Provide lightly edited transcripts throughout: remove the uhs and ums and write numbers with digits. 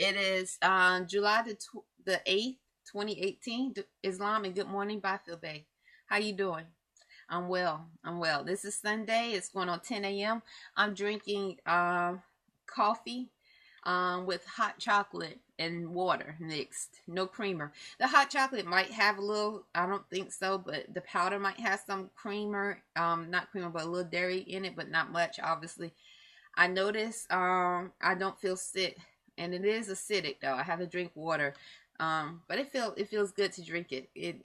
It is July the 8th, 2018. Islam and good morning, Bey. How you doing? I'm well. I'm well. This is Sunday. It's going on 10 a.m. I'm drinking coffee with hot chocolate and water mixed. No creamer. The hot chocolate might have a little, I don't think so, but the powder might have some creamer, not creamer, but a little dairy in it, but not much, obviously. I notice I don't feel sick, and it is acidic though. I have to drink water, but it feels good to drink it. It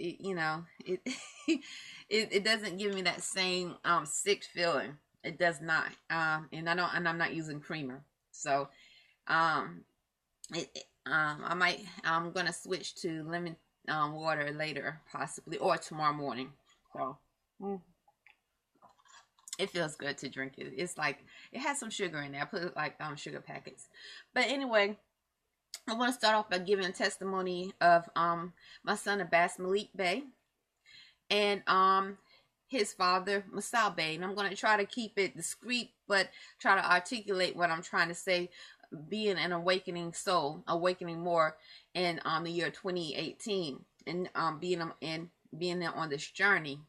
it doesn't give me that same sick feeling. It does not, I'm not using creamer, so I'm gonna switch to lemon water later, possibly, or tomorrow morning. So. Mm. It feels good to drink it. It's like it has some sugar in there. I put like sugar packets. But anyway, I want to start off by giving a testimony of my son Abbas Malik Bey and his father Masal Bey. And I'm going to try to keep it discreet, but try to articulate what I'm trying to say. Being an awakening soul, awakening more in the year 2018, and being on this journey.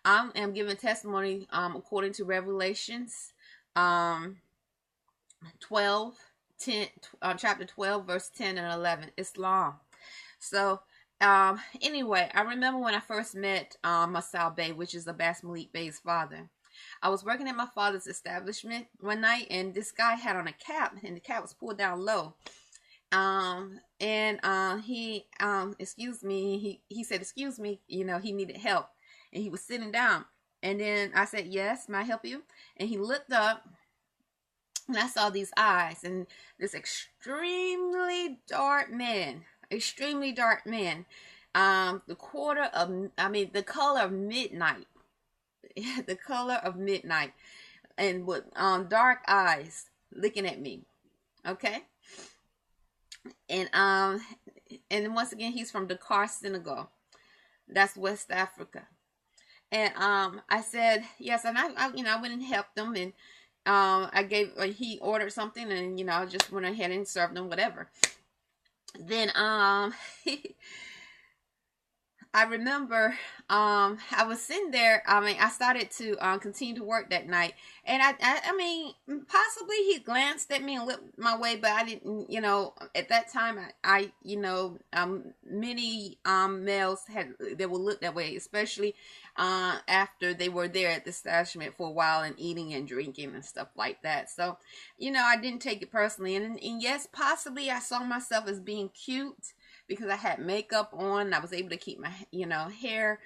I am giving testimony according to Revelations 12, 10, chapter 12, verse 10 and 11, Islam. So, anyway, I remember when I first met Masal Bey, which is Abbas Malik Bey's father. I was working at my father's establishment one night, and this guy had on a cap, and the cap was pulled down low. He excuse me, he said, excuse me, he needed help. And he was sitting down. And then I said, yes, may I help you? And he looked up, and I saw these eyes. And this extremely dark man, the color of midnight. The color of midnight. And with dark eyes looking at me. Okay? And once again, he's from Dakar, Senegal. That's West Africa. And I said yes, and I went and helped them, and he ordered something, and I just went ahead and served them whatever. Then I remember I was sitting there. I started to continue to work that night, and I possibly he glanced at me and looked my way, but I didn't. At that time, many males they would look that way, especially after they were there at the establishment for a while and eating and drinking and stuff like that. So, I didn't take it personally, and yes, possibly I saw myself as being cute, because I had makeup on. I was able to keep my, hair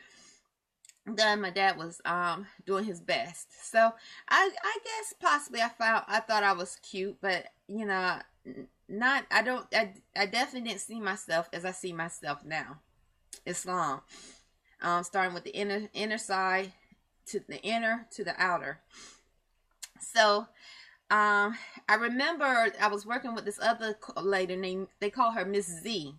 done. My dad was doing his best. So I guess possibly I thought I was cute, but I definitely didn't see myself as I see myself now. Islam. Starting with the inner side to the inner to the outer. So I remember I was working with this other lady they call her Miss Z.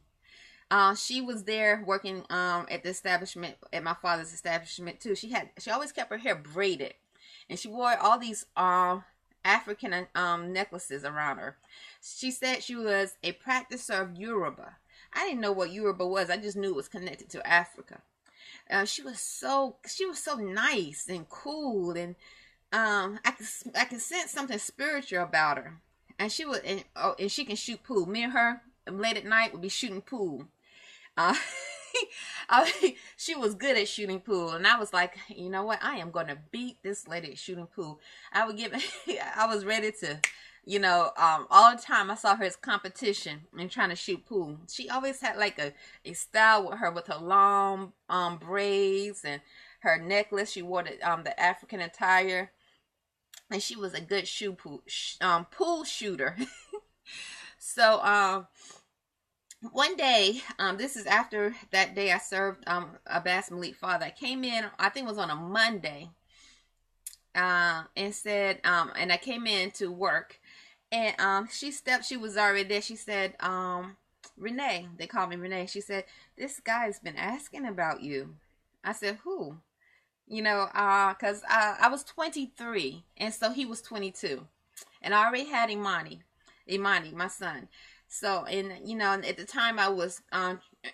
She was there working at the establishment, at my father's establishment too. She always kept her hair braided, and she wore all these African necklaces around her. She said she was a practicer of Yoruba. I didn't know what Yoruba was. I just knew it was connected to Africa. She was so nice and cool, and I could sense something spiritual about her. And she can shoot pool. Me and her late at night would be shooting pool. She was good at shooting pool, and I was like, you know what? I am gonna beat this lady at shooting pool. I was ready to, all the time I saw her as competition and trying to shoot pool. She always had like a style with her long braids and her necklace. She wore the African attire, and she was a good pool shooter. So one day, this is after that day I served Abbas Malik's father. I came in, I think it was on a Monday, and said, and I came in to work, and she was already there. She said, Renee, they called me Renee. She said, this guy's been asking about you. I said, who? Because I was 23, and so he was 22, and I already had Imani, my son. So, and you know, at the time I was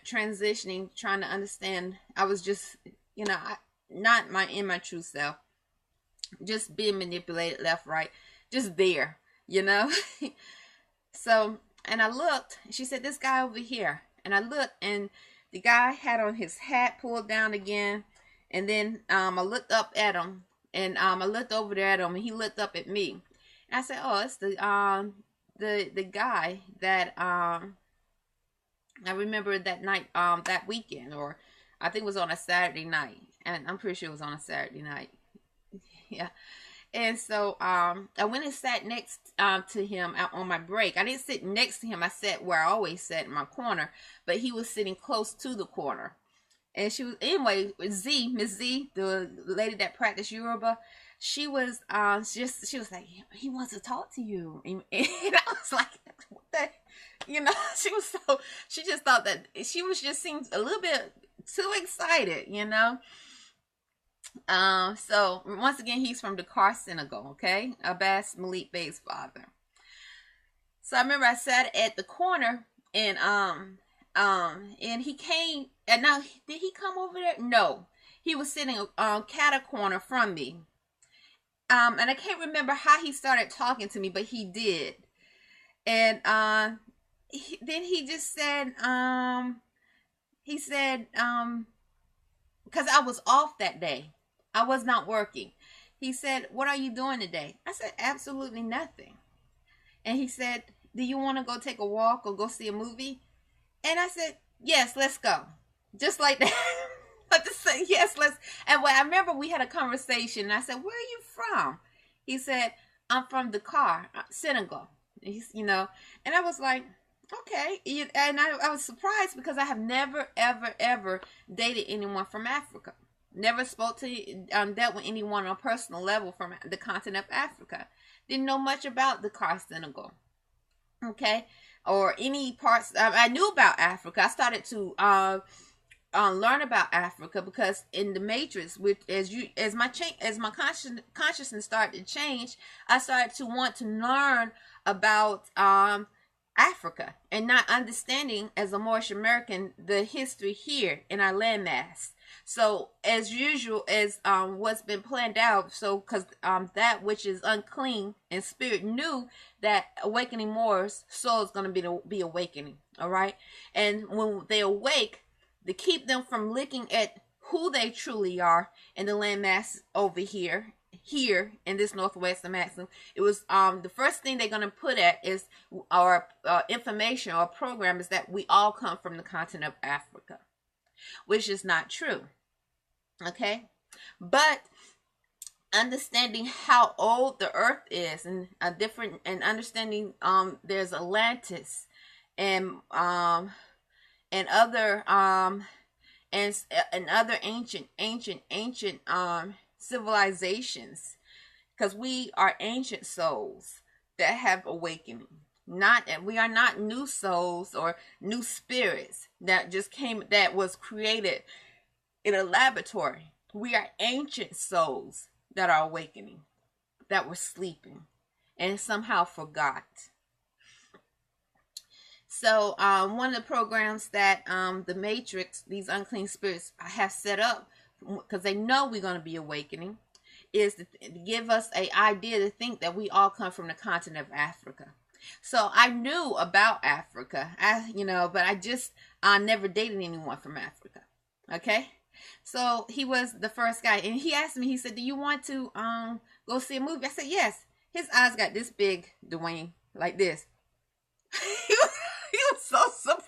transitioning, trying to understand. I was just, you know, not in my true self, just being manipulated left, right, just there, you know. So, and I looked. She said, "This guy over here," and I looked, and the guy had on his hat pulled down again, and then I looked up at him, and I looked over there at him, and he looked up at me. And I said, "Oh, it's the guy that I remember that night, that weekend, or I think it was on a Saturday night, and I'm pretty sure it was on a Saturday night." Yeah. And so I went and sat next to him out on my break. I didn't sit next to him. I sat where I always sat in my corner, but he was sitting close to the corner. And she was, anyway, Miss Z, the lady that practiced Yoruba, she was she was like, "He wants to talk to you." And I was like, "What the," you know, she just thought that she was just seemed a little bit too excited, you know. So once again, he's from Dakar, Senegal, okay? Abbas Malik Bey's father. So I remember I sat at the corner, and he came, and now, did he come over there? No. He was sitting cat a corner from me. And I can't remember how he started talking to me, but he did. And then he just said, because I was off that day. I was not working. He said, "What are you doing today?" I said, "Absolutely nothing." And he said, "Do you want to go take a walk or go see a movie?" And I said, "Yes, let's go." Just like that. I just said, "Yes, let's." And I remember we had a conversation, and I said, "Where are you from?" He said, "I'm from Dakar, Senegal." He's, you know, and I was like, "Okay." And I was surprised because I have never, ever, ever dated anyone from Africa. Never spoke to, dealt with anyone on a personal level from the continent of Africa. Didn't know much about Dakar, Senegal. Okay, or any parts. I knew about Africa. I started to learn about Africa because in the Matrix, which as my consciousness started to change, I started to want to learn about Africa and not understanding as a Moorish American the history here in our landmass. So as usual, as what's been planned out, so because that which is unclean in spirit knew that awakening Moors soul is going to be awakening. All right, and when they awake, to keep them from looking at who they truly are in the landmass over here in this northwestern maximum, it was the first thing they're going to put at is our information or program is that we all come from the continent of Africa, which is not true. Okay, but understanding how old the earth is and understanding there's Atlantis and other and other ancient civilizations, because we are ancient souls that have awakening. We are not new souls or new spirits that just came, that was created in a laboratory. We are ancient souls that are awakening, that were sleeping and somehow forgot. So one of the programs that the Matrix, these unclean spirits, have set up, because they know we're going to be awakening, is to give us an idea to think that we all come from the continent of Africa. So I knew about Africa, but I just never dated anyone from Africa. Okay, so he was the first guy, and he asked me. He said, "Do you want to go see a movie?" I said, "Yes." His eyes got this big, Dwayne, like this. He was so surprised,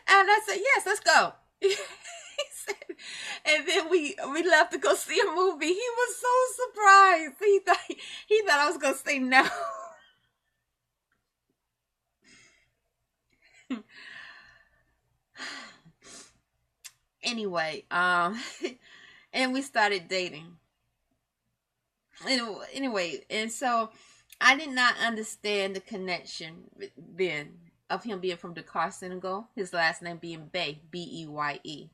and I said, "Yes, let's go." He said, and then we left to go see a movie. He was so surprised. He thought I was gonna say no. Anyway, and we started dating. Anyway, and so I did not understand the connection then of him being from Dakar, Senegal, his last name being Bey, Beye.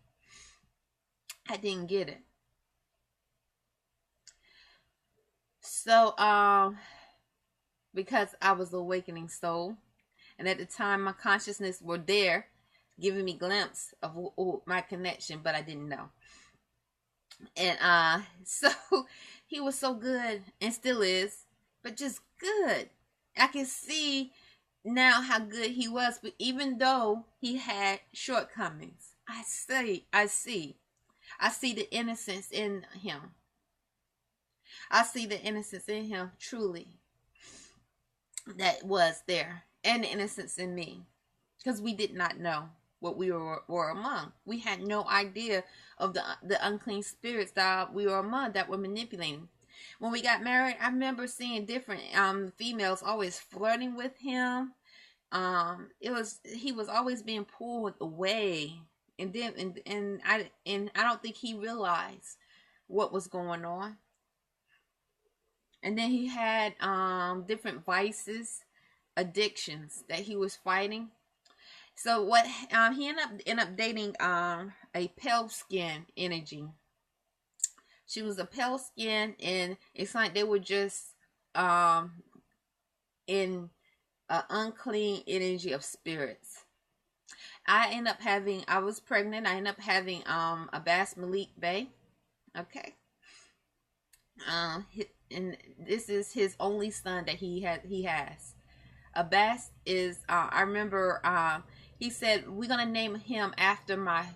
I didn't get it. So, because I was the awakening soul, And at the time, my consciousness were there, giving me glimpse of my connection, but I didn't know. And so he was so good and still is, but just good. I can see now how good he was, but even though he had shortcomings, I see the innocence in him. I see the innocence in him, truly, that was there, and the innocence in me, because we did not know what we were among. We had no idea of the unclean spirits that we were among, that were manipulating. When we got married, I remember seeing different females always flirting with him. He was always being pulled away, and then and I don't think he realized what was going on. And then he had different vices, addictions that he was fighting. So what he ended up dating a pale skin energy. She was a pale skin, and it's like they were just in an unclean energy of spirits. I was pregnant. I ended up having Arrington-Bey. Okay. And this is his only son that he has. Abbas is I remember he said, we're gonna name him after my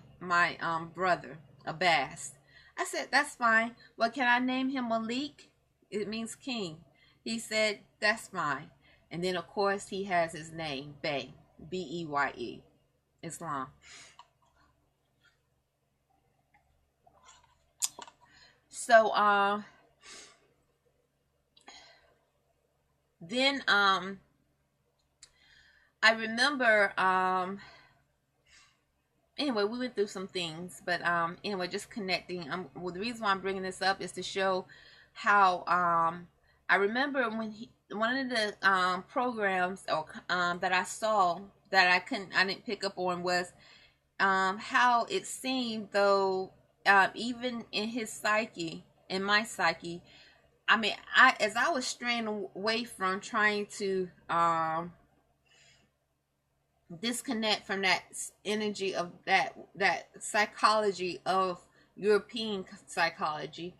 brother, Abbas. I said, that's fine. Well, can I name him Malik? It means king. He said, that's fine. And then of course he has his name, Bey, Beye, Islam. So then I remember anyway, we went through some things, but anyway, just connecting. Well, the reason why I'm bringing this up is to show how I remember when one of the programs that I saw that I didn't pick up on was how it seemed though even in his psyche, in my psyche, I mean, as I was straying away from trying to disconnect from that energy of that psychology of European psychology,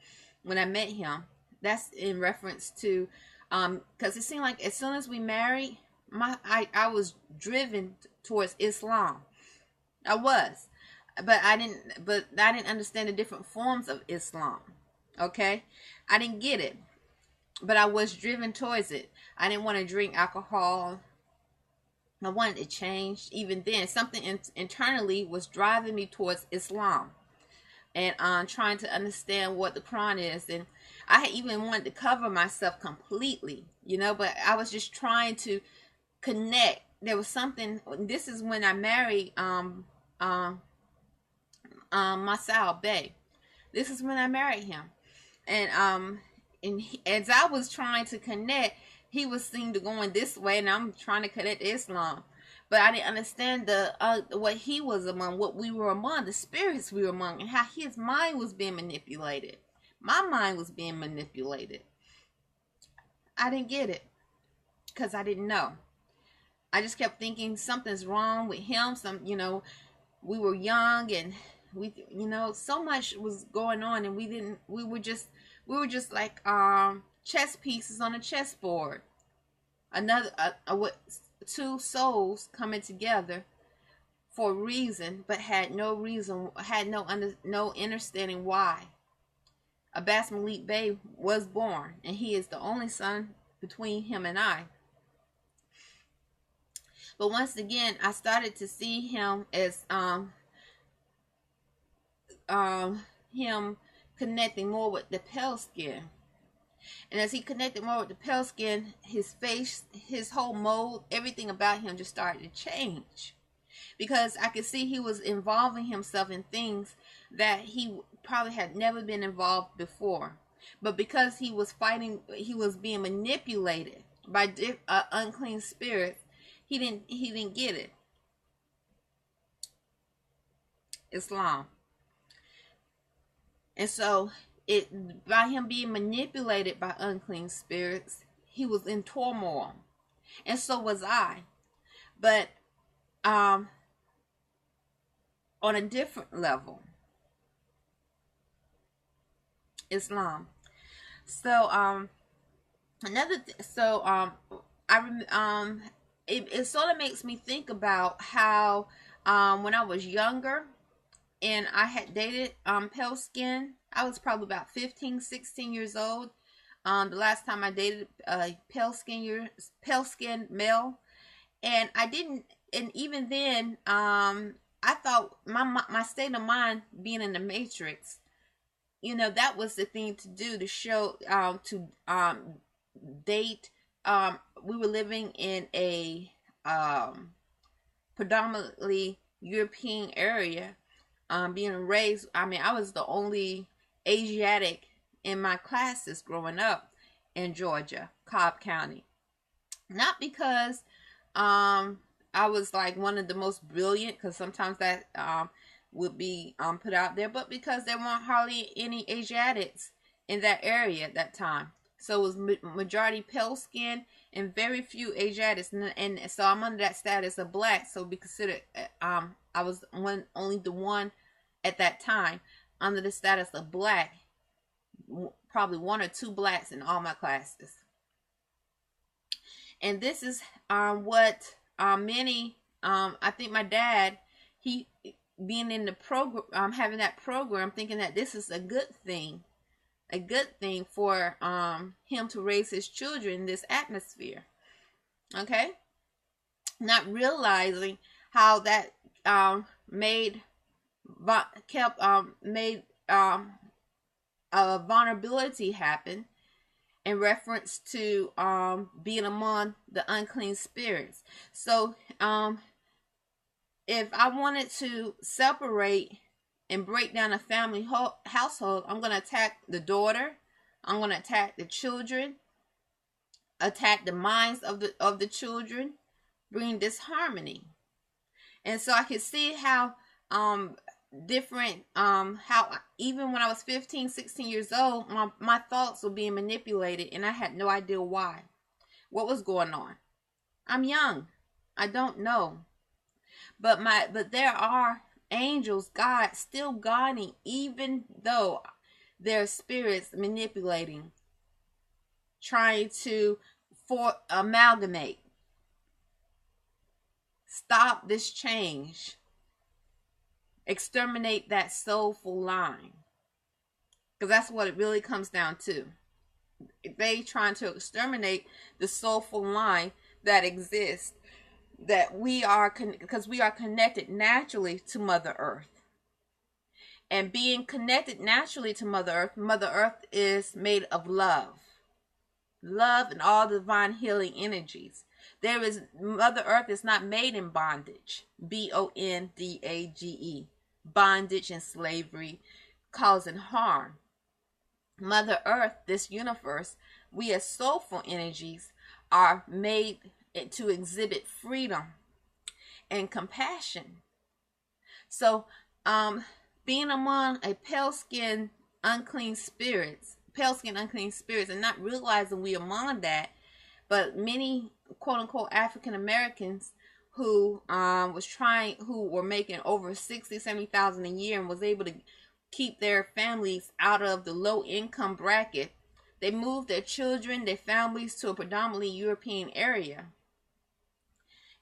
when I met him, that's in reference to because it seemed like as soon as we married, I was driven towards Islam. I was, but I didn't understand the different forms of Islam. Okay, I didn't get it, but I was driven towards it. I didn't want to drink alcohol. I wanted to change. Even then, something internally was driving me towards Islam, and trying to understand what the Quran is. And I had even wanted to cover myself completely, but I was just trying to connect. There was something. This is when I married Arrington-Bey. This is when I married him, and as I was trying to connect, he was seen to going this way, and I'm trying to connect to Islam. But I didn't understand what he was among, what we were among, the spirits we were among, and how his mind was being manipulated. My mind was being manipulated. I didn't get it because I didn't know. I just kept thinking something's wrong with him. We were young, and we, so much was going on, and we were just like chess pieces on a chessboard. Another two souls coming together for a reason, but had no understanding why. Arrington-Bey was born, and he is the only son between him and I. But once again, I started to see him as him connecting more with the pale skin. And as he connected more with the pale skin, his face, his whole mold, everything about him just started to change. Because I could see he was involving himself in things that he probably had never been involved before. But because he was fighting, he was being manipulated by unclean spirits, he didn't get it. Islam. And so by him being manipulated by unclean spirits, he was in turmoil, and so was I. But on a different level, Islam. So I it sort of makes me think about how when I was younger and I had dated pale skin. I was probably about 15, 16 years old. The last time I dated a pale skin male, and I didn't, and even then, I thought my state of mind being in the Matrix, that was the thing to do, to show, to date. We were living in a predominantly European area. Being raised, I was the only Asiatic in my classes growing up in Georgia, Cobb County. Not because I was like one of the most brilliant, because sometimes that would be put out there, but because there weren't hardly any Asiatics in that area at that time. So it was majority pale skin and very few Asiatics, and so I'm under that status of black. So be considered, I was only the one at that time under the status of black. Probably one or two blacks in all my classes. And this is what many, I think my dad, he being in the program, having that program, thinking that this is a good thing for him to raise his children in this atmosphere. Okay, not realizing how that made a vulnerability happen in reference to being among the unclean spirits. So if I wanted to separate and break down a family household, I'm going to attack the daughter, I'm going to attack the children, attack the minds of the children, bring disharmony. And so I could see how different, how even when I was 15, 16 years old, my thoughts were being manipulated, and I had no idea why. What was going on? I'm young. I don't know. But there are angels, God, still guiding, even though there are spirits manipulating, trying to amalgamate. Stop this change. Exterminate that soulful line. Because that's what it really comes down to. They trying to exterminate the soulful line that exists. That we are, because we are connected naturally to Mother Earth. And being connected naturally to Mother Earth is made of love. Love and all divine healing energies. Mother Earth is not made in bondage. Bondage. Bondage and slavery, causing harm. Mother Earth, this universe, we as soulful energies are made to exhibit freedom and compassion. So, being among a pale skin unclean spirits, and not realizing we among that, but many quote unquote African Americans who were making over 60, 70,000 a year and was able to keep their families out of the low income bracket. They moved their children, their families to a predominantly European area.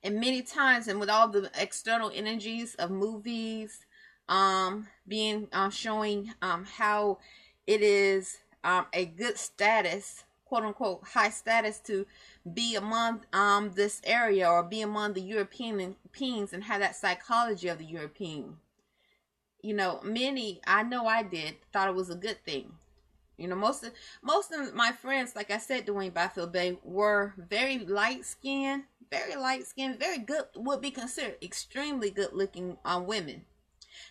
And many times, and with all the external energies of movies, showing how it is a good status, quote unquote high status, to be among this area or be among the Europeans and have that psychology of the European. Many, I know I did, thought it was a good thing. Most of my friends, like I said, Dwayne Bey, were very light skinned, very good, would be considered extremely good looking women.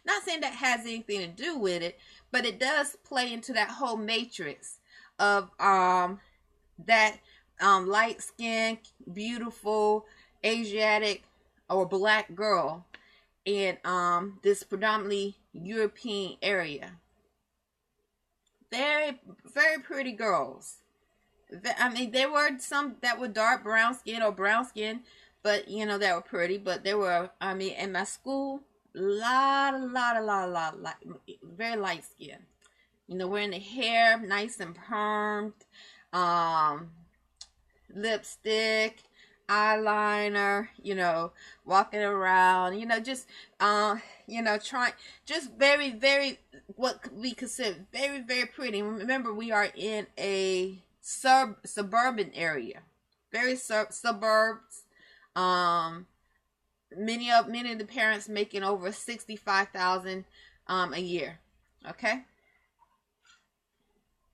Not saying that has anything to do with it, but it does play into that whole matrix of that light skinned, beautiful Asiatic or black girl in this predominantly European area. Very, very pretty girls. There were some that were dark brown skin or brown skin, but you know, they were pretty. But they were, I mean, in my school, lot, very light skin. You know, wearing the hair nice and permed, um, lipstick, eyeliner, you know, walking around, you know, just you know, trying, just very what we consider very pretty. Remember, we are in a suburban area, very suburbs. Many of the parents making over 65,000 a year. Okay.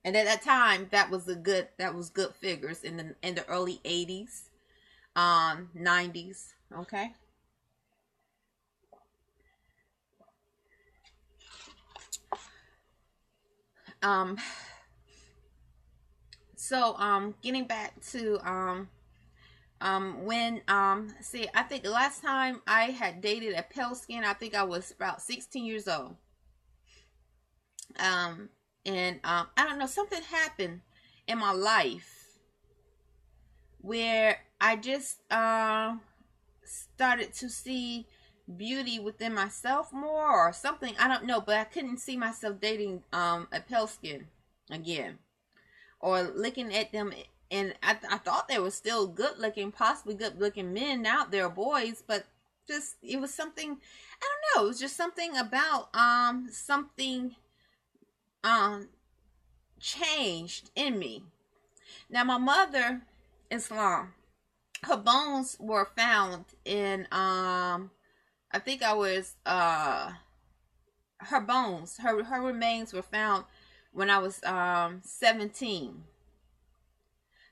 And at that time, that was good figures in the early 80s, 90s. Okay. So getting back to when see, I think the last time I had dated a pale skin, I think I was about 16 years old. And I don't know, something happened in my life where I just started to see beauty within myself more, or something. I don't know, but I couldn't see myself dating a pale skin again, or looking at them. And I thought they were still good looking, possibly good looking men out there, boys, but just, it was something, I don't know, it was just something about something changed in me. Now, my mother, Islam, her bones were found in I think I was her bones, her remains were found when I was 17.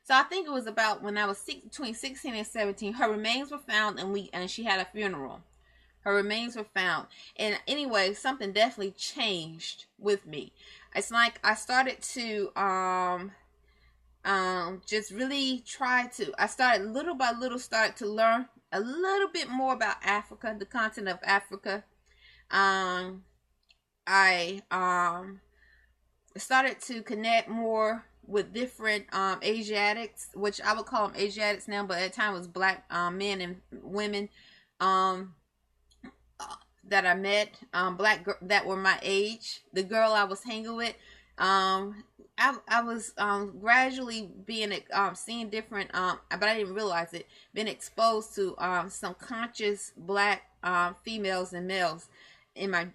So I think it was about when I was between 16 and 17. Her remains were found, and she had a funeral. Her remains were found, and anyway, something definitely changed with me. It's like I started to just really try to. I started little by little, started to learn a little bit more about Africa, the continent of Africa. I started to connect more with different Asiatics, which I would call them Asiatics now, but at the time it was black men and women that I met, black that were my age. The girl I was hanging with, I was gradually being seeing different, but I didn't realize it, being exposed to some conscious black females and males in my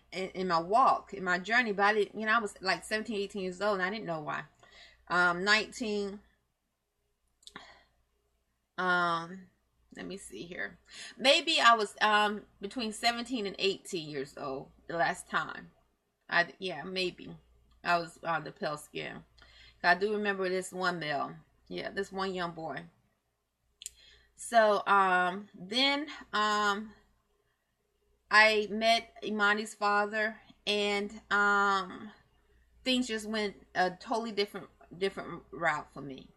walk, in my journey. But I didn't, you know, I was like 17, 18 years old, and I didn't know why. 19, let me see here. Maybe I was between 17 and 18 years old the last time. Yeah, maybe I was the pale skin. I do remember this one male. Yeah, this one young boy. So then I met Imani's father, and things just went a totally different route for me.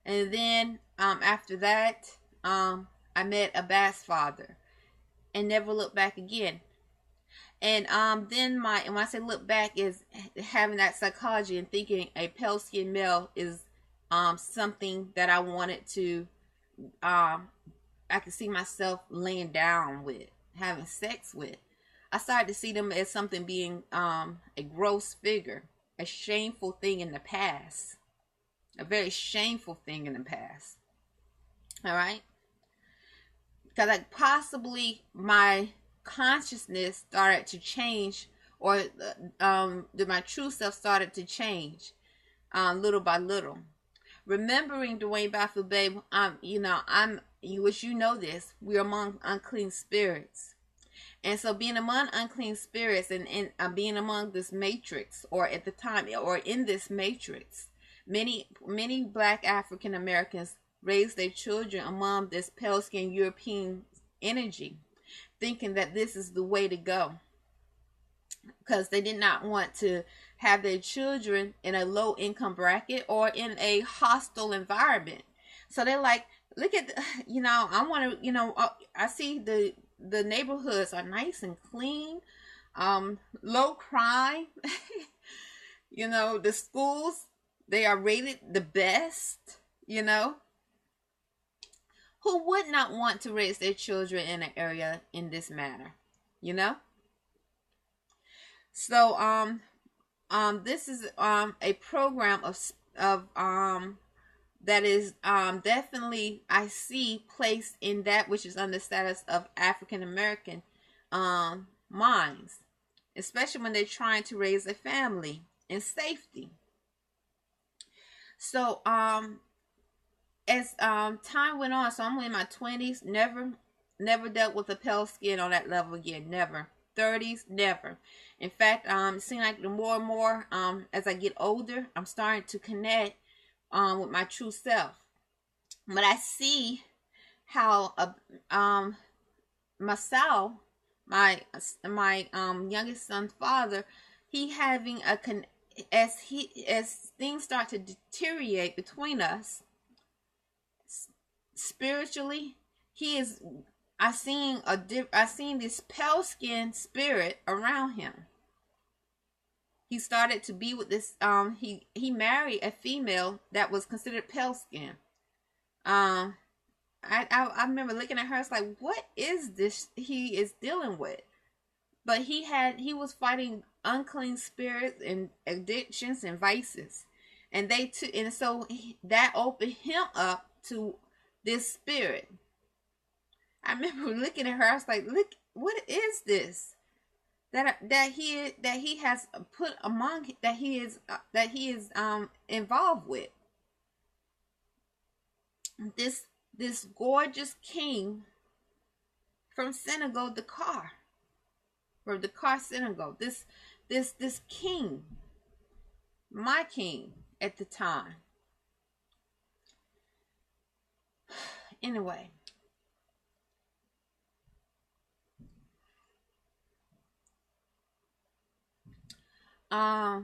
And then after that, I met Abbas' father, and never looked back again. And then when I say look back, is having that psychology and thinking a pale skinned male is something that I wanted to, I could see myself laying down with, having sex with. I started to see them as something being a gross figure, a shameful thing in the past, a very shameful thing in the past. All right, because like possibly my consciousness started to change, or my true self started to change little by little. Remembering Dwayne Baffoe-Bey, you know, which you know this, we're among unclean spirits. And so being among unclean spirits, and being among this matrix, or at the time, or in this matrix, many black African Americans raised their children among this pale skinned European energy, thinking that this is the way to go, because they did not want to have their children in a low income bracket or in a hostile environment. So they're like, look at you know, I want to, you know, I see the neighborhoods are nice and clean, low crime. You know, the schools, they are rated the best. You know, who would not want to raise their children in an area in this manner, you know? So this is a program of that is definitely, I see, placed in that which is under status of African American minds, especially when they're trying to raise a family in safety. So as time went on, so I'm in my 20s, never dealt with a pale skin on that level again, never. 30s, never. In fact, it seems like the more and more as I get older, I'm starting to connect with my true self. But I see how myself, my youngest son's father, he having as things start to deteriorate between us spiritually, I seen this pale skinned spirit around him. He started to be with this he married a female that was considered pale skin. I remember looking at her, it's like, what is this he is dealing with? But he was fighting unclean spirits and addictions and vices. And so that opened him up to this spirit. I remember looking at her, I was like, look, what is this that he has put among, that he is involved with? This gorgeous king from Senegal, Dakar, or Dakar, Senegal. This king, my king at the time. Anyway, I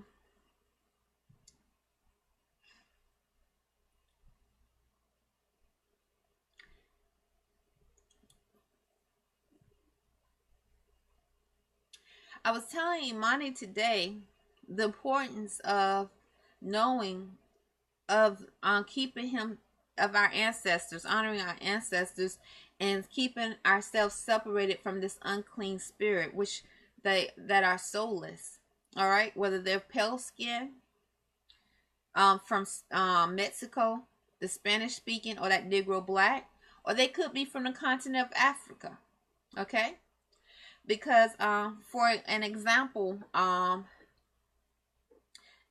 was telling Imani today the importance of knowing, of keeping him, of our ancestors, honoring our ancestors, and keeping ourselves separated from this unclean spirit, which that are soulless. All right, whether they're pale skin, from Mexico, the Spanish speaking, or that Negro black, or they could be from the continent of Africa. Okay, because for an example,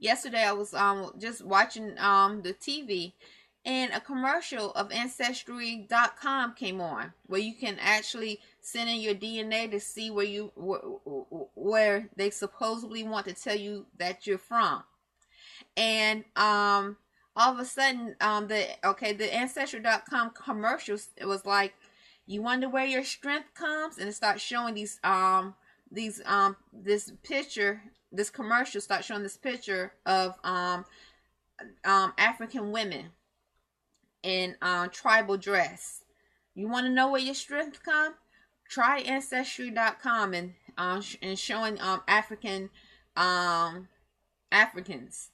yesterday I was just watching the TV, and a commercial of Ancestry.com came on, where you can actually send in your DNA to see where they supposedly want to tell you that you're from. And all of a sudden, the Ancestry.com commercials, it was like, you wonder where your strength comes, and it starts showing this commercial starts showing this picture of African women in tribal dress. You want to know where your strength comes? Try Ancestry.com and showing African Africans.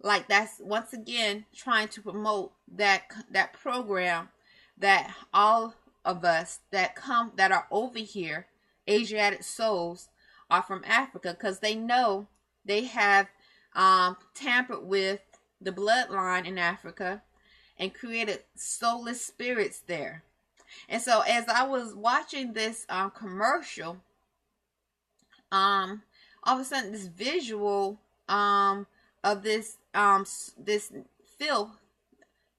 Like, that's once again trying to promote that program that all of us that are over here, Asiatic souls, are from Africa, because they know they have tampered with the bloodline in Africa and created soulless spirits there. And so as I was watching this commercial, all of a sudden this visual of this filth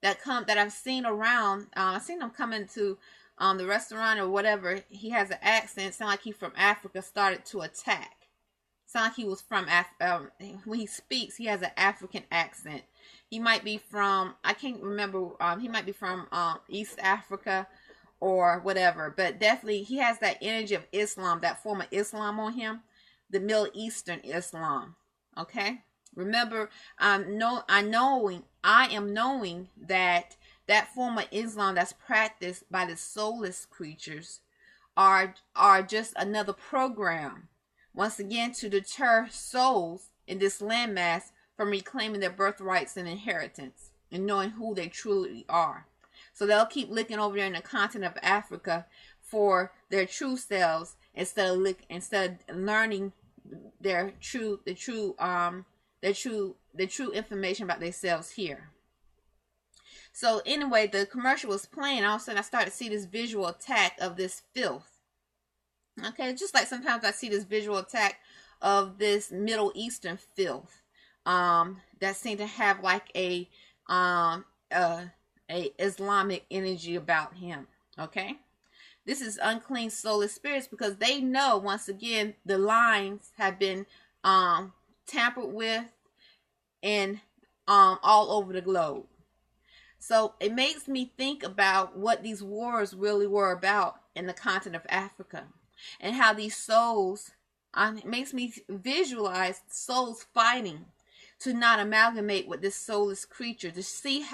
that I've seen around, I've seen him coming to the restaurant or whatever. He has an accent, sound like he's from Africa, started to attack. Sound like he was from when he speaks, he has an African accent. He might be from, I can't remember, he might be from East Africa or whatever, but definitely he has that energy of Islam, that form of Islam on him, the Middle Eastern Islam. Okay, remember, I am knowing that form of Islam that's practiced by the soulless creatures are just another program, once again, to deter souls in this landmass from reclaiming their birthrights and inheritance and knowing who they truly are. So they'll keep looking over there in the continent of Africa for their true selves instead of learning their true information about themselves here. So anyway, the commercial was playing. All of a sudden, I started to see this visual attack of this filth. Okay, just like sometimes I see this visual attack of this Middle Eastern filth that seemed to have like a Islamic energy about him. Okay, this is unclean soulless spirits, because they know, once again, the lines have been tampered with and all over the globe. So it makes me think about what these wars really were about in the continent of Africa, and how these souls, it makes me visualize souls fighting to not amalgamate with this soulless creature, to see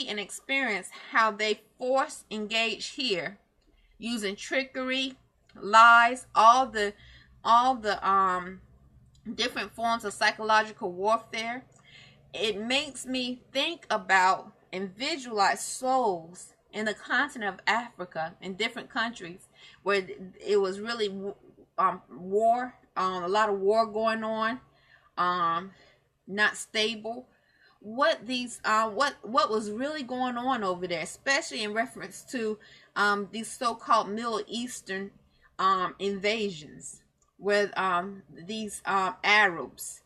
and experience how they force engage here using trickery, lies, all the different forms of psychological warfare. It makes me think about and visualize souls in the continent of Africa, in different countries where it was really war, a lot of war going on, not stable. What was really going on over there, especially in reference to these so-called Middle Eastern invasions, with these Arabs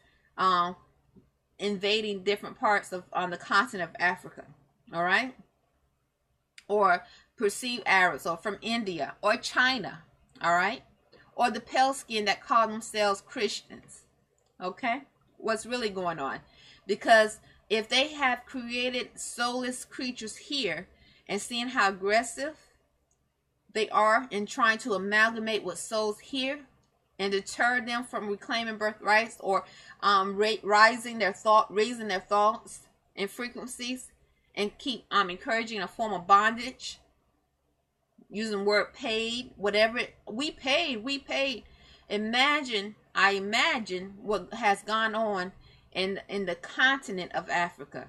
invading different parts of on the continent of Africa, all right, or perceived Arabs, or from India or China, all right, or the pale skin that call themselves Christians. Okay, what's really going on? Because if they have created soulless creatures here, and seeing how aggressive they are in trying to amalgamate with souls here and deter them from reclaiming birthrights, or raising their thoughts and frequencies, and keep encouraging a form of bondage, using the word paid, whatever we paid. I imagine what has gone on in the continent of Africa,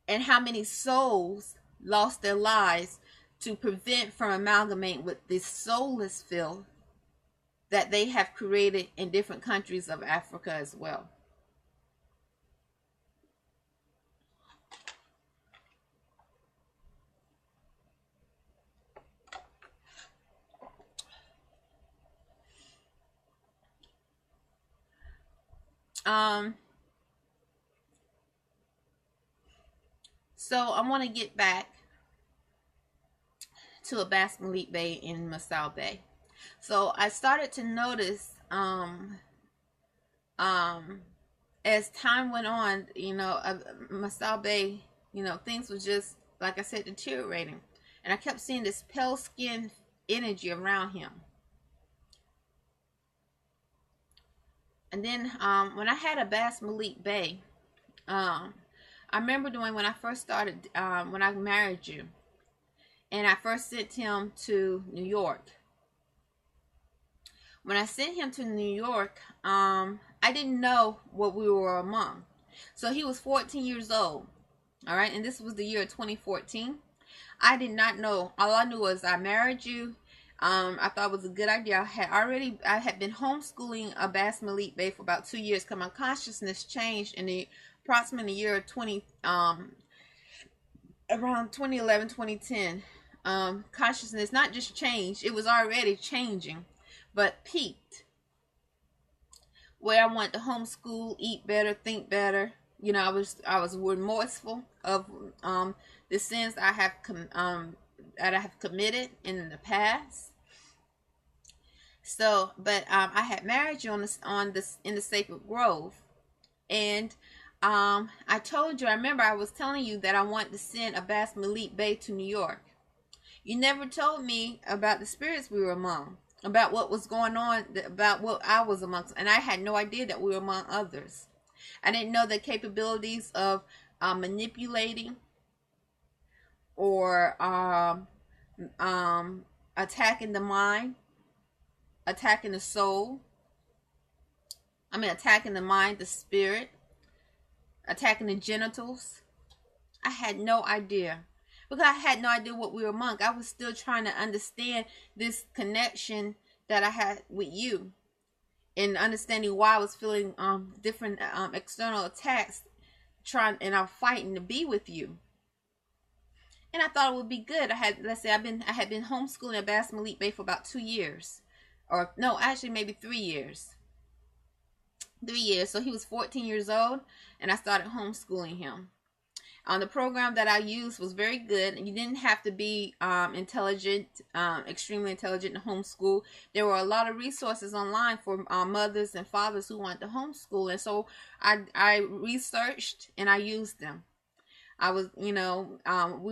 and how many souls lost their lives to prevent from amalgamating with this soulless filth that they have created in different countries of Africa as well. So I want to get back to Arrington-Bey in Arrington-Bey. So I started to notice as time went on, Arrington-Bey, things was just, like I said, deteriorating. And I kept seeing this pale skin energy around him. And then when I had Arrington-Bey, I remember doing when I first started, when I married you, and I first sent him to New York. When I sent him to New York, I didn't know what we were among. So he was 14 years old, all right? And this was the year of 2014. I did not know. All I knew was I married you. I thought it was a good idea. I had been homeschooling Arrington-Bey for about 2 years, because my consciousness changed in the approximately year of around 2011, 2010. Consciousnness not just changed, it was already changing, but peaked, where I wanted to homeschool, eat better, think better. I was remorseful of the sins that I have committed in the past. So, but I had married you in the Sacred Grove, and I told you. I remember I was telling you that I wanted to send Arrington-Bey to New York. You never told me about the spirits we were among, about what was going on, about what I was amongst, and I had no idea that we were among others. I didn't know the capabilities of manipulating or attacking the mind, attacking the soul. Attacking the mind, the spirit, attacking the genitals. I had no idea. Because I had no idea what we were among. I was still trying to understand this connection that I had with you. And understanding why I was feeling different external attacks, and I'm fighting to be with you. And I thought it would be good. I had been homeschooling at Arrington-Bey for about 2 years, or no, actually maybe 3 years. 3 years. So he was 14 years old, and I started homeschooling him. The program that I used was very good. You didn't have to be intelligent, extremely intelligent to homeschool. There were a lot of resources online for mothers and fathers who wanted to homeschool. And so I researched and I used them. I was, we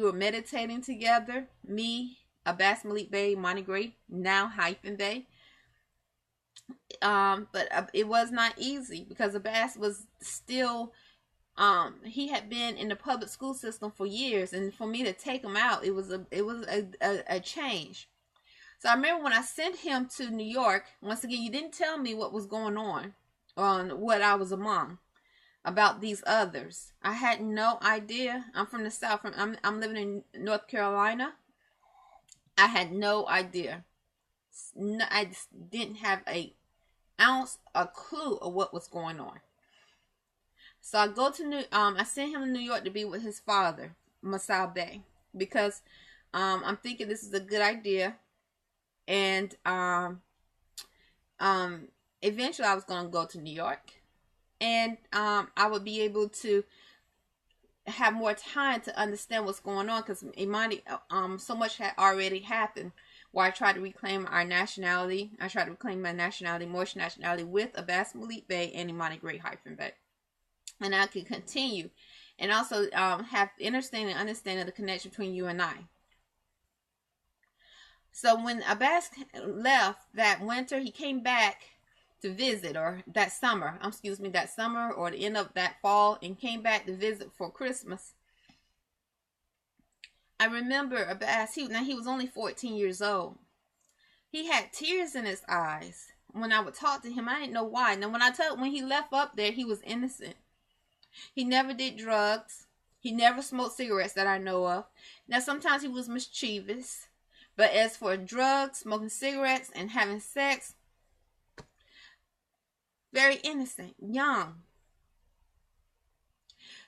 were meditating together. Me, Arrington-Bey, Monty Gray, now -Bey. But it was not easy because Abbas was still... he had been in the public school system for years, and for me to take him out, it was a change. So I remember when I sent him to New York. Once again, you didn't tell me what was going on what I was among, about these others. I had no idea. I'm from the South. I'm living in North Carolina. I had no idea. No, I just didn't have a clue of what was going on. So I go to I sent him to New York to be with his father, Arrington-Bey, because I'm thinking this is a good idea, and eventually I was going to go to New York, and I would be able to have more time to understand what's going on, because so much had already happened. Where I tried to reclaim our nationality, I tried to reclaim my nationality, Moorish nationality, with Arrington-Bey and Imani Gray-Bey. And I could continue, and also have understanding of the connection between you and I. So when Abbas left that winter, he came back to visit, or that summer, or the end of that fall, and came back to visit for Christmas. I remember Abbas, he was only 14 years old. He had tears in his eyes when I would talk to him. I didn't know why. Now when he left up there, he was innocent. He never did drugs. He never smoked cigarettes that I know of. Now, sometimes he was mischievous. But as for drugs, smoking cigarettes, and having sex, very innocent, young.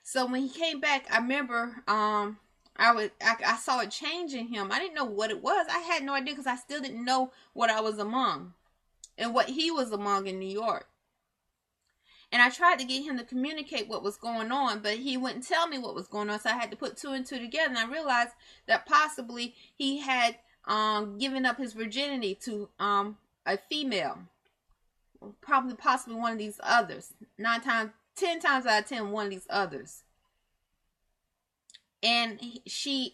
So when he came back, I remember I saw a change in him. I didn't know what it was. I had no idea, because I still didn't know what I was among and what he was among in New York. And I tried to get him to communicate what was going on, but he wouldn't tell me what was going on. So I had to put 2 and 2 together. And I realized that possibly he had given up his virginity to a female. Possibly one of these others. 10 times out of 10, one of these others. And she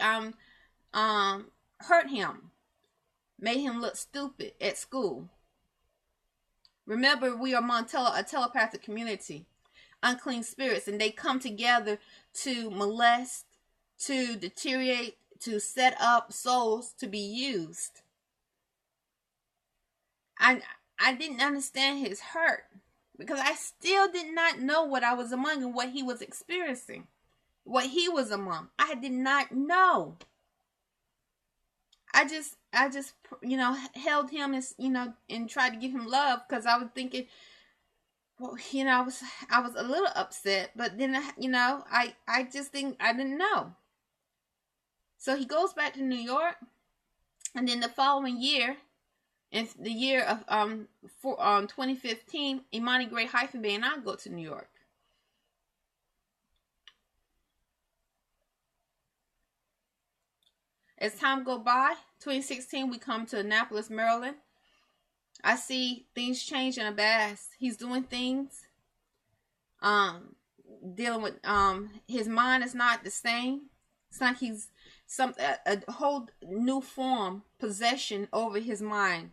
hurt him. Made him look stupid at school. Remember, we are among a telepathic community, unclean spirits, and they come together to molest, to deteriorate, to set up souls to be used. I didn't understand his hurt, because I still did not know what I was among and what he was experiencing, what he was among. I did not know. I just held him and tried to give him love, because I was thinking, well, I was a little upset, but then I just think I didn't know. So he goes back to New York, and then the following year, in the year of 2015, Imani Gray-Bey and I go to New York. As time go by, 2016, we come to Annapolis, Maryland. I see things change in Abbas. He's doing things. Dealing with his mind is not the same. It's like he's a whole new form, possession over his mind.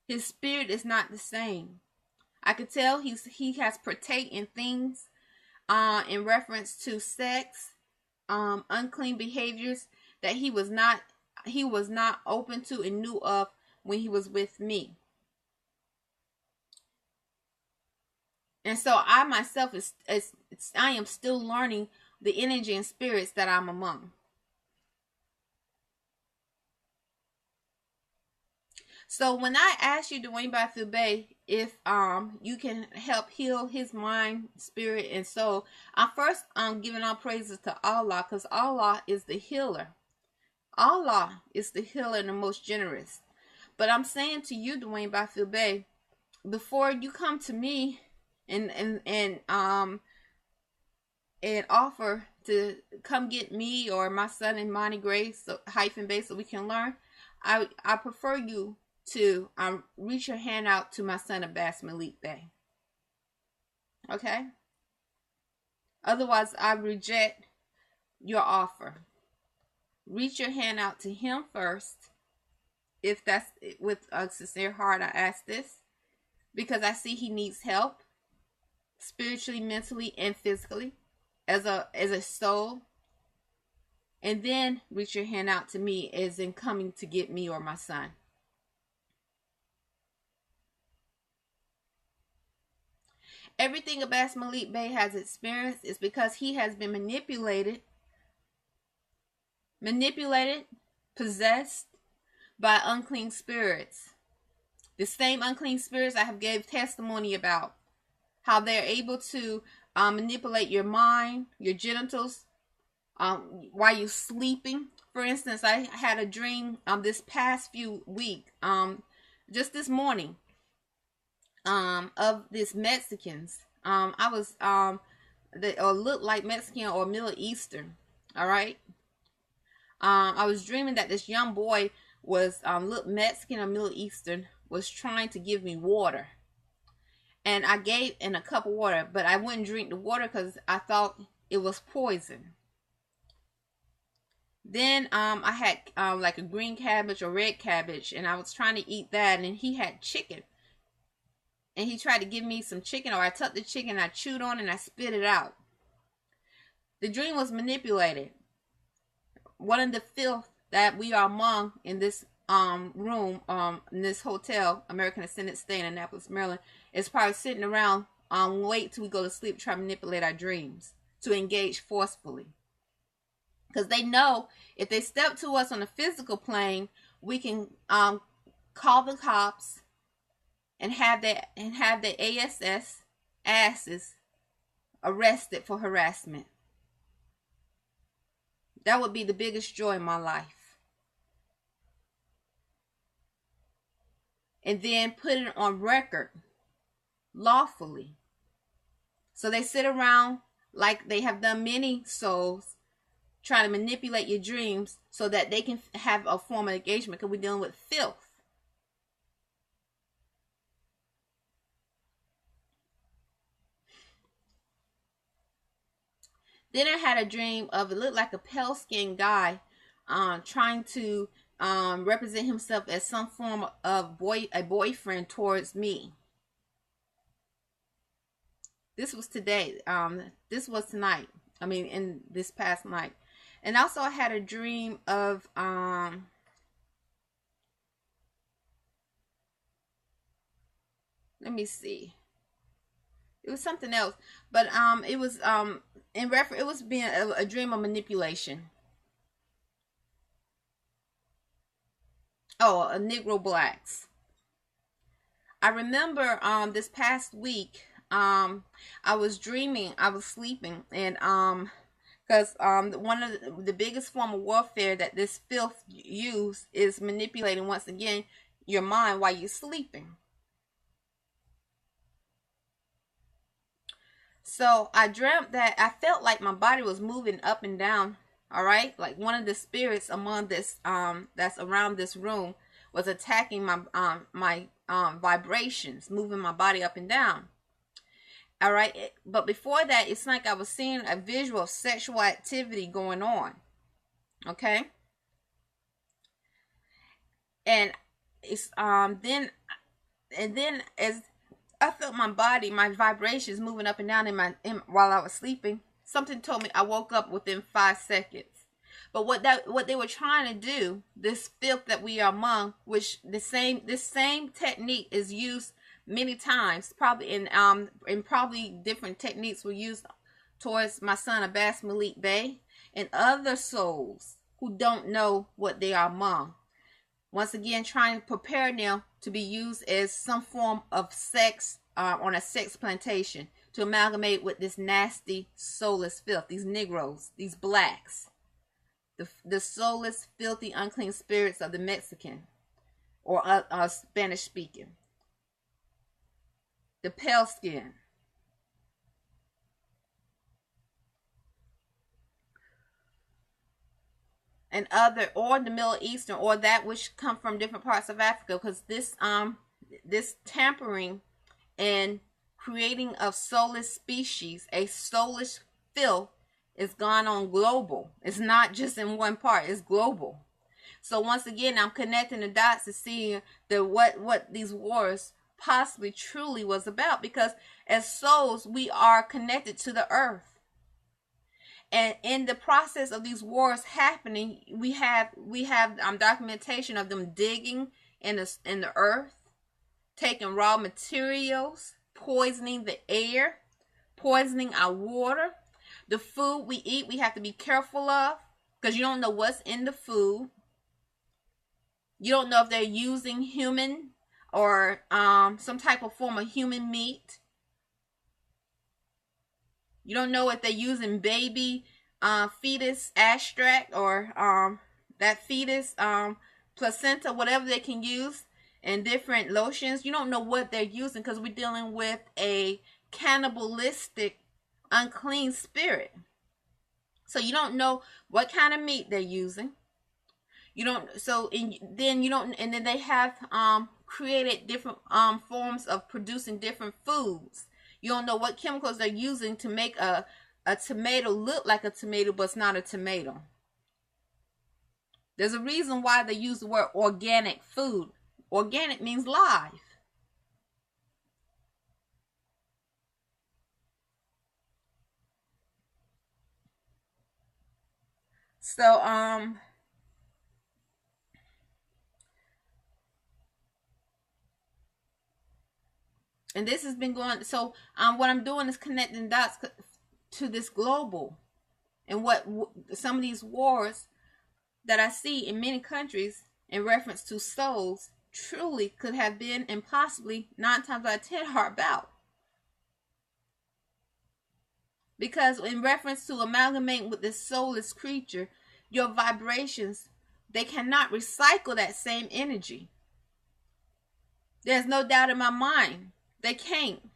His spirit is not the same. I could tell he has partake in things in reference to sex, unclean behaviors that he was not open to and knew of when he was with me. And so I myself I am still learning the energy and spirits that I'm among. So when I asked you, Dwayne Arrington-Bey, if you can help heal his mind, spirit, and soul, I first giving all praises to Allah, because Allah is the healer. Allah is the healer and the most generous. But I'm saying to you, Dwayne Arrington-Bey, before you come to me and offer to come get me or my son Imani Grace -Bey so we can learn, I prefer you to reach your hand out to my son Abbas Malik Bey. Okay? Otherwise, I reject your offer. Reach your hand out to him first. If that's with a sincere heart, I ask this because I see he needs help spiritually, mentally, and physically as a soul. And then reach your hand out to me as in coming to get me or my son. Everything Abbas Malik Bey has experienced is because he has been manipulated, possessed by unclean spirits. The same unclean spirits I have gave testimony about. How they're able to manipulate your mind, your genitals, while you're sleeping. For instance, I had a dream this past few week, just this morning, of these Mexicans. I was they looked like Mexican or Middle Eastern. All right. I was dreaming that this young boy was looked Mexican or Middle Eastern, was trying to give me water, and I gave in a cup of water, but I wouldn't drink the water because I thought it was poison. Then I had like a green cabbage or red cabbage, and I was trying to eat that, and he had chicken. And he tried to give me some chicken, or I took the chicken, I chewed on it, and I spit it out. The dream was manipulated. One of the filth that we are among in this room, in this hotel, American Ascendant Stay in Annapolis, Maryland, is probably sitting around wait till we go to sleep, try to manipulate our dreams to engage forcefully. Because they know if they step to us on the physical plane, we can call the cops and have the asses arrested for harassment. That would be the biggest joy in my life. And then put it on record lawfully. So they sit around like they have done many souls, trying to manipulate your dreams so that they can have a form of engagement, because we're dealing with filth. Then I had a dream of, it looked like a pale-skinned guy trying to represent himself as some form of a boyfriend towards me. This was today. This was tonight. I mean, in this past night. And also I had a dream of let me see. It was something else, but it was it was being a dream of manipulation. Oh, a Negro blacks. I remember this past week I was dreaming, I was sleeping, and because one of the biggest form of warfare that this filth use is manipulating, once again, your mind while you're sleeping. So I dreamt that I felt like my body was moving up and down. All right, like one of the spirits among this that's around this room was attacking my vibrations, moving my body up and down. All right, but before that, it's like I was seeing a visual of sexual activity going on. Okay, and it's then as I felt my body, my vibrations moving up and down while I was sleeping, something told me I woke up within 5 seconds. But what they were trying to do, this filth that we are among, which this same technique is used many times, probably in probably different techniques were used towards my son Arrington-Bey and other souls who don't know what they are among. Once again, trying to prepare them to be used as some form of sex on a sex plantation to amalgamate with this nasty, soulless filth, these Negroes, these blacks, the soulless, filthy, unclean spirits of the Mexican or Spanish speaking, the pale skin. And other, or the Middle Eastern, or that which come from different parts of Africa, because this tampering and creating of soulless species, a soulless filth, is gone on global. It's not just in one part, it's global. So once again, I'm connecting the dots to see what these wars possibly truly was about, because as souls we are connected to the earth. And in the process of these wars happening, we have documentation of them digging in the earth, taking raw materials, poisoning the air, poisoning our water. The food we eat, we have to be careful of, because you don't know what's in the food. You don't know if they're using human or some type of form of human meat. You don't know if they're using baby fetus extract or that fetus placenta, whatever they can use, and different lotions. You don't know what they're using, because we're dealing with a cannibalistic, unclean spirit. So you don't know what kind of meat they're using. You don't. So then you don't. And then they have created different forms of producing different foods. You don't know what chemicals they're using to make a tomato look like a tomato, but it's not a tomato. There's a reason why they use the word organic food. Organic means live. So, and this has been going, so what I'm doing is connecting dots to this global, and what some of these wars that I see in many countries in reference to souls truly could have been, and possibly 9 times out of 10 are about. Because in reference to amalgamating with this soulless creature, your vibrations, they cannot recycle that same energy. There's no doubt in my mind. They can't.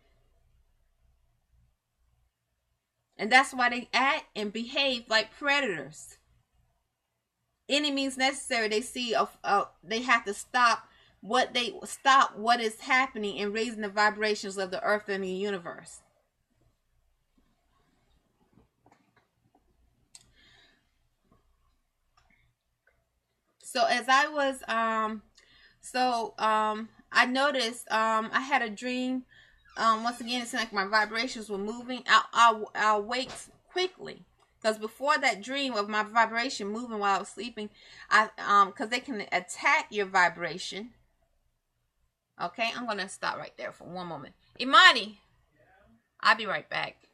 And that's why they act and behave like predators. Any means necessary. They see they have to stop what is happening and raising the vibrations of the earth and the universe. So as I was I noticed I had a dream. Once again, it seemed like my vibrations were moving. I'll wake quickly, because before that dream of my vibration moving while I was sleeping, because they can attack your vibration. Okay, I'm gonna stop right there for one moment. Imani, I'll be right back.